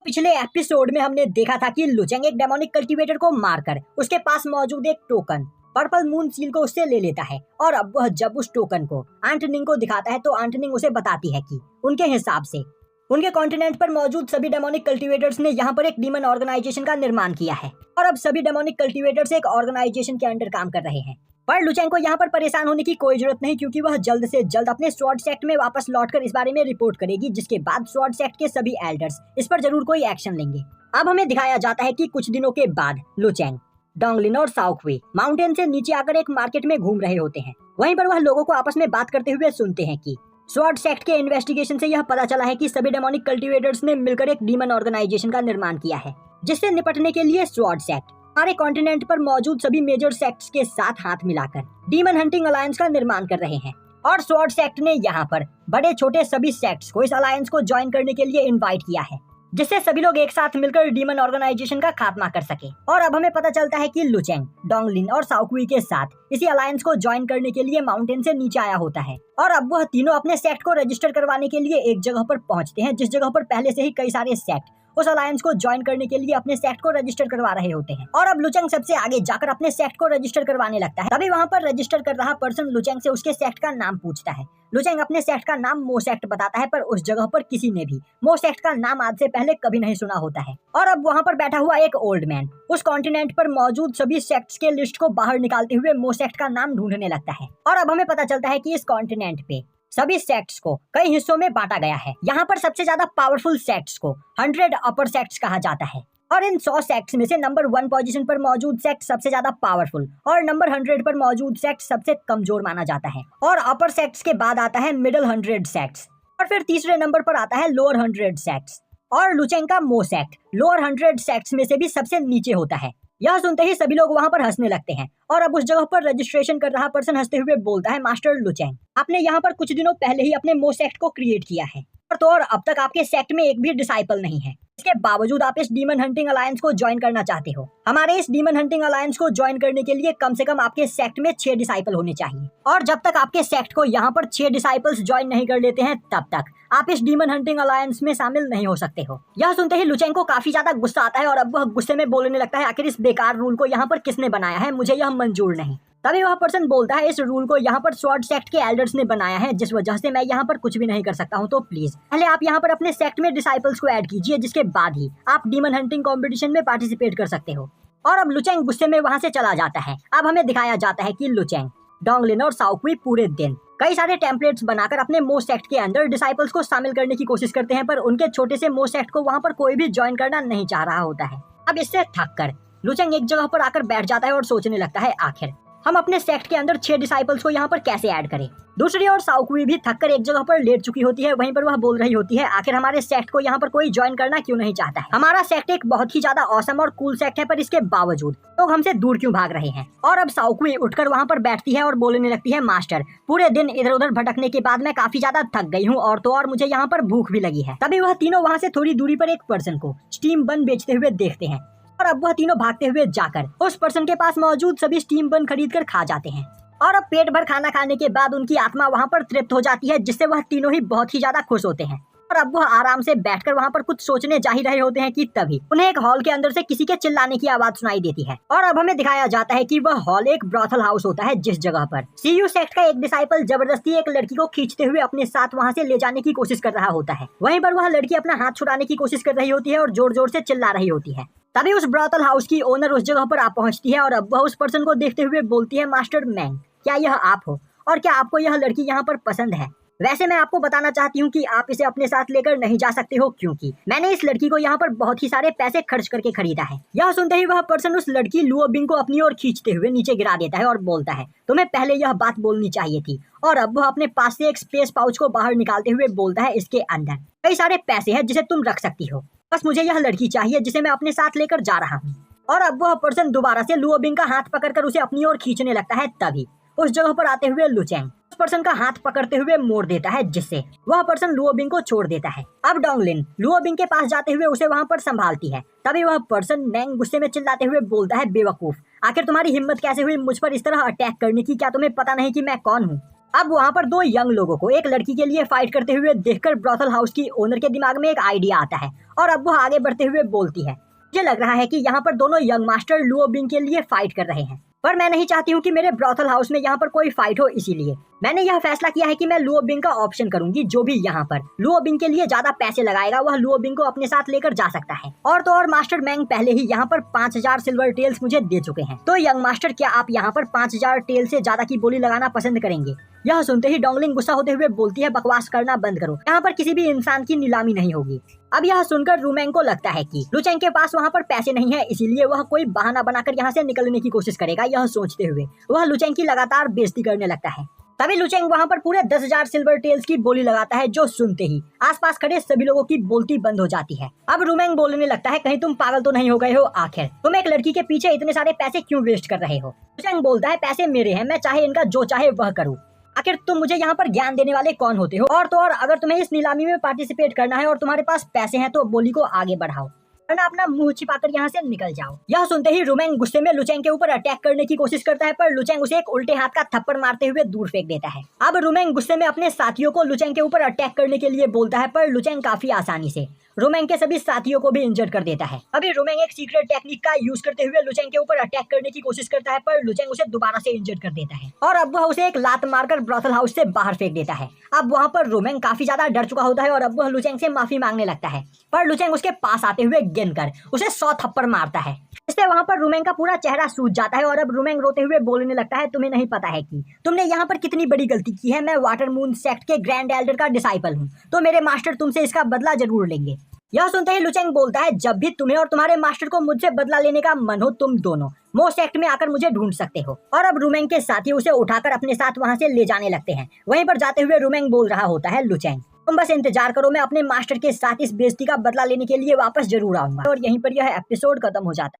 पिछले एपिसोड में हमने देखा था कि लुचेंग एक डेमोनिक कल्टीवेटर को मारकर उसके पास मौजूद एक टोकन पर्पल मून सील को उससे ले लेता है और अब वह जब उस टोकन को आंटनिंग को दिखाता है तो आंटनिंग उसे बताती है कि उनके हिसाब से उनके कॉन्टिनेंट पर मौजूद सभी डेमोनिक कल्टीवेटर्स ने यहाँ पर एक डीमन ऑर्गेनाइजेशन का निर्माण किया है और अब सभी डेमोनिक कल्टीवेटर्स एक ऑर्गेनाइजेशन के अंडर काम कर रहे हैं। पर लुचेंग को यहाँ पर परेशान होने की कोई जरूरत नहीं, क्योंकि वह जल्द से जल्द अपने स्वॉर्ड सेक्ट में वापस लौटकर इस बारे में रिपोर्ट करेगी, जिसके बाद स्वॉर्ड सेक्ट के सभी एल्डर्स इस पर जरूर कोई एक्शन लेंगे। अब हमें दिखाया जाता है कि कुछ दिनों के बाद लुचेंग, डोंगलिन और साओक्वी माउंटेन से नीचे आकर एक मार्केट में घूम रहे होते हैं। वहीं पर वह लोगों को आपस में बात करते हुए सुनते हैं कि स्वॉर्ड सेक्ट के इन्वेस्टिगेशन से यह पता चला है कि सभी डेमोनिक कल्टीवेटर्स ने मिलकर एक डीमन ऑर्गेनाइजेशन का निर्माण किया है, जिससे निपटने के लिए स्वॉर्ड सेक्ट हमारे कॉन्टिनेंट पर मौजूद सभी मेजर सेक्ट्स के साथ हाथ मिलाकर डीमन हंटिंग अलायंस का निर्माण कर रहे हैं। और स्वॉर्ड सेक्ट ने यहाँ पर बड़े छोटे सभी सेक्ट्स को इस अलायंस को ज्वाइन करने के लिए इनवाइट किया है, जिससे सभी लोग एक साथ मिलकर डीमन ऑर्गेनाइजेशन का खात्मा कर सके। और अब हमें पता चलता है कि लुचेंग, डोंगलिन और साओक्वी के साथ इसी अलायंस को ज्वाइन करने के लिए माउंटेन से नीचे आया होता है और अब वह तीनों अपने सेक्ट को रजिस्टर करवाने के लिए एक जगह पर पहुंचते हैं, जिस जगह पर पहले से ही कई सारे सेक्ट उस अलायंस को ज्वाइन करने के लिए अपने सेक्ट को रजिस्टर करवा रहे होते हैं। और अब लुचेंग सबसे आगे जाकर अपने सेक्ट को रजिस्टर करवाने लगता है। तभी वहाँ पर रजिस्टर कर रहा पर्सन लुचेंग से उसके सेक्ट का नाम पूछता है। लुचेंग अपने सेक्ट का नाम मो सेक्ट बताता है, पर उस जगह पर किसी ने भी मो सेक्ट का नाम आज से पहले कभी नहीं सुना होता है। और अब वहाँ पर बैठा हुआ एक ओल्ड मैन उस कॉन्टिनेंट पर मौजूद सभी सेक्ट्स के लिस्ट को बाहर निकालते हुए मो सेक्ट का नाम ढूंढने लगता है। और अब हमें पता चलता है कि इस कॉन्टिनेंट पे सभी सेक्ट्स को कई हिस्सों में बांटा गया है। यहाँ पर सबसे ज्यादा पावरफुल सेक्ट्स को 100 अपर सेक्ट्स कहा जाता है और इन 100 सेक्ट्स में से नंबर 1 पोजीशन पर मौजूद सेक्ट सबसे ज्यादा पावरफुल और नंबर 100 पर मौजूद सेक्ट सबसे कमजोर माना जाता है। और अपर सेक्ट्स के बाद आता है मिडिल 100 सेक्ट्स और फिर तीसरे नंबर पर आता है लोअर 100 सेक्ट्स। और लुचेंग का मो सेक्ट लोअर 100 सेक्ट्स में से भी सबसे नीचे होता है। यह सुनते ही सभी लोग वहाँ पर हंसने लगते हैं और अब उस जगह पर रजिस्ट्रेशन कर रहा पर्सन हंसते हुए बोलता है, मास्टर लुचेंग, आपने यहाँ पर कुछ दिनों पहले ही अपने मो सेक्ट को क्रिएट किया है और अब तक आपके सेक्ट में एक भी डिसाइपल नहीं है। इसके बावजूद आप इस डीमन हंटिंग अलायंस को ज्वाइन करना चाहते हो। हमारे इस डीमन हंटिंग अलायंस को ज्वाइन करने के लिए कम से कम आपके सेक्ट में 6 डिसाइपल होने चाहिए और जब तक आपके सेक्ट को यहाँ पर 6 डिसाइपल्स ज्वाइन नहीं कर लेते हैं तब तक आप इस डीमन हंटिंग अलायंस में शामिल नहीं हो सकते हो। यह सुनते ही लुचेंग को काफी ज्यादा गुस्सा आता है और अब वह गुस्से में बोलने लगता है, आखिर इस बेकार रूल को यहाँ पर किसने बनाया है, मुझे यह मंजूर नहीं। तभी वह पर्सन बोलता है, इस रूल को यहाँ पर स्वॉर्ड सेक्ट के एल्डर्स ने बनाया है, जिस वजह से मैं यहाँ पर कुछ भी नहीं कर सकता हूँ। तो प्लीज पहले आप यहाँ पर अपने सेक्ट में डिसाइपल्स को ऐड कीजिए, जिसके बाद ही आप डीमन हंटिंग कॉम्पिटिशन में पार्टिसिपेट कर सकते हो। और अब लुचेंग गुस्से में वहाँ से चला जाता है। अब हमें दिखाया जाता है कि लुचेंग, डोंगलिन और साओक्वी पूरे दिन कई सारे टेम्पलेट्स बनाकर अपने मो सेक्ट के अंदर डिसाइपल्स को शामिल करने की कोशिश करते हैं, पर उनके छोटे से मो सेक्ट को वहाँ पर कोई भी ज्वाइन करना नहीं चाह रहा होता है। अब इससे थक कर लुचेंग एक जगह पर आकर बैठ जाता है और सोचने लगता है, आखिर हम अपने सेक्ट के अंदर 6 डिसाइपल्स को यहाँ पर कैसे ऐड करें। दूसरी ओर साओक्वी भी थककर एक जगह पर लेट चुकी होती है। वहीं पर वह बोल रही होती है, आखिर हमारे सेक्ट को यहाँ पर कोई ज्वाइन करना क्यों नहीं चाहता है। हमारा सेक्ट एक बहुत ही ज्यादा ऑसम और कूल सेक्ट है, पर इसके बावजूद लोग हमसे दूर क्यों भाग रहे हैं। और अब साओक्वी उठकर वहाँ पर बैठती है और बोलने लगती है, मास्टर, पूरे दिन इधर उधर भटकने के बाद मैं काफी ज्यादा थक गई हूँ और तो और मुझे यहाँ पर भूख भी लगी है। तभी वह तीनों वहाँ से थोड़ी दूरी पर एक पर्सन को स्टीम बन बेचते हुए देखते हैं और अब वह तीनों भागते हुए जाकर उस पर्सन के पास मौजूद सभी स्टीम बन खरीद कर खा जाते हैं। और अब पेट भर खाना खाने के बाद उनकी आत्मा वहाँ पर तृप्त हो जाती है, जिससे वह तीनों ही बहुत ही ज्यादा खुश होते हैं। और अब वह आराम से बैठकर वहाँ पर कुछ सोचने जा ही रहे होते हैं कि तभी उन्हें एक हॉल के अंदर से किसी के चिल्लाने की आवाज सुनाई देती है। और अब हमें दिखाया जाता है कि वह हॉल एक ब्रॉथल हाउस होता है, जिस जगह पर सीयू सेक्ट का एक डिसाइपल जबरदस्ती एक लड़की को खींचते हुए अपने साथ वहाँ से ले जाने की कोशिश कर रहा होता है। वहीं पर वह लड़की अपना हाथ छुड़ाने की कोशिश कर रही होती है और जोर जोर से चिल्ला रही होती है। तभी उस ब्रॉथल हाउस की ओनर उस जगह पर आ पहुंचती है और अब वह उस पर्सन को देखते हुए बोलती है, मास्टर मैंग, क्या यह आप हो और क्या आपको यह लड़की यहाँ पर पसंद है? वैसे मैं आपको बताना चाहती हूँ कि आप इसे अपने साथ लेकर नहीं जा सकते हो, क्योंकि मैंने इस लड़की को यहाँ पर बहुत ही सारे पैसे खर्च करके खरीदा है। यह सुनते ही वह पर्सन उस लड़की लुओबिंग को अपनी ओर खींचते हुए नीचे गिरा देता है और बोलता है, तुम्हें पहले यह बात बोलनी चाहिए थी। और अब वह अपने पास से एक स्पेस पाउच को बाहर निकालते हुए बोलता है, इसके अंदर कई सारे पैसे हैं जिसे तुम रख सकती हो, बस मुझे यह लड़की चाहिए जिसे मैं अपने साथ लेकर जा रहा हूँ। और अब वह पर्सन दोबारा से लुओबिंग का हाथ पकड़कर उसे अपनी ओर खींचने लगता है। तभी उस जगह पर आते हुए लुचेंग उस पर्सन का हाथ पकड़ते हुए मोड़ देता है, जिससे वह पर्सन लुओबिंग को छोड़ देता है। अब डोंगलिन लुओबिंग के पास जाते हुए उसे वहाँ पर संभालती है। तभी वह पर्सन मैंग गुस्से में चिल्लाते हुए बोलता है, बेवकूफ, आखिर तुम्हारी हिम्मत कैसे हुई मुझ पर इस तरह अटैक करने की? क्या तुम्हें पता नहीं कि मैं कौन हूँ? अब वहाँ पर दो यंग लोगों को एक लड़की के लिए फाइट करते हुए देखकर ब्रॉथल हाउस की ओनर के दिमाग में एक आइडिया आता है और अब वो आगे बढ़ते हुए बोलती है, मुझे लग रहा है कि यहाँ पर दोनों यंग मास्टर लुओ बिंग के लिए फाइट कर रहे हैं, पर मैं नहीं चाहती हूँ कि मेरे ब्रॉथल हाउस में यहाँ पर कोई फाइट हो, इसीलिए मैंने यह फैसला किया है कि मैं लुओ बिंग का ऑप्शन करूंगी। जो भी यहाँ पर लुओ बिंग के लिए ज्यादा पैसे लगाएगा वह लुओ बिंग को अपने साथ लेकर जा सकता है। और तो और मास्टर मैंग पहले ही यहाँ पर 5000 सिल्वर टेल्स मुझे दे चुके हैं, तो यंग मास्टर क्या आप यहाँ पर 5000 टेल से ज्यादा की बोली लगाना पसंद करेंगे? यह सुनते ही डोंगलिंग गुस्सा होते हुए बोलती है, बकवास करना बंद करो, यहाँ पर किसी भी इंसान की नीलामी नहीं होगी। अब यह सुनकर रूमेंग को लगता है कि लुचेंग के पास वहाँ पर पैसे नहीं है, इसीलिए वह कोई बहाना बनाकर यहाँ से निकलने की कोशिश करेगा। यह सोचते हुए वह लुचेंग की लगातार बेइज्जती करने लगता है। तभी लुचेंग वहाँ पर पूरे 10,000 सिल्वर टेल्स की बोली लगाता है, जो सुनते ही आसपास खड़े सभी लोगों की बोलती बंद हो जाती है। अब रूमेंग बोलने लगता है, कहीं तुम पागल तो नहीं हो गए हो? आखिर तुम एक लड़की के पीछे इतने सारे पैसे क्यों वेस्ट कर रहे हो? लुचेंग बोलता है, पैसे मेरे हैं, मैं चाहे इनका जो चाहे वह करूँ। आखिर तुम मुझे यहाँ पर ज्ञान देने वाले कौन होते हो? और तो और अगर तुम्हें इस नीलामी में पार्टिसिपेट करना है और तुम्हारे पास पैसे हैं तो बोली को आगे बढ़ाओ, वरना अपना मुंह छिपाकर यहाँ से निकल जाओ। यह सुनते ही रूमेंग गुस्से में लुचेंग के ऊपर अटैक करने की कोशिश करता है, पर लुचेंग उसे एक उल्टे हाथ का थप्पड़ मारते हुए दूर फेंक देता है। अब रूमेंग गुस्से में अपने साथियों को लुचेंग के ऊपर अटैक करने के लिए बोलता है, पर लुचेंग काफी आसानी से रूमेंग के सभी साथियों को भी इंजर्ड कर देता है। अभी रूमेंग एक सीक्रेट टेक्निक का यूज करते हुए लुचेंग के ऊपर अटैक करने की कोशिश करता है, पर लुचेंग उसे दोबारा से इंजर्ड कर देता है और अब वह उसे एक लात मारकर ब्रॉथल हाउस से बाहर फेंक देता है। अब वहाँ पर रूमेंग काफी ज्यादा डर चुका होता है और अब वह लुचेंग से माफी मांगने लगता है, पर लुचेंग उसके पास आते हुए गिनकर उसे 100 थप्पड़ मारता है। इससे वहाँ पर रूमेंग का पूरा चेहरा सूज जाता है और अब रूमेंग रोते हुए बोलने लगता है, तुम्हें नहीं पता है कि तुमने यहाँ पर कितनी बड़ी गलती की है। मैं वाटर मून सेक्ट के ग्रैंड एल्डर का डिसाइपल हूँ, तो मेरे मास्टर तुमसे इसका बदला जरूर लेंगे। यह सुनते ही लुचेंग बोलता है, जब भी तुम्हें और तुम्हारे मास्टर को मुझसे बदला लेने का मन हो, तुम दोनों मो सेक्ट में आकर मुझे ढूंढ सकते हो। और अब रूमेंग के साथी उसे उठाकर अपने साथ वहाँ से ले जाने लगते हैं। वहीं पर जाते हुए रूमेंग बोल रहा होता है, लुचेंग तुम बस इंतजार करो, मैं अपने मास्टर के साथ इस बेइज्जती का बदला लेने के लिए वापस जरूर आऊंगा। और यहीं पर यह एपिसोड खत्म हो जाता है।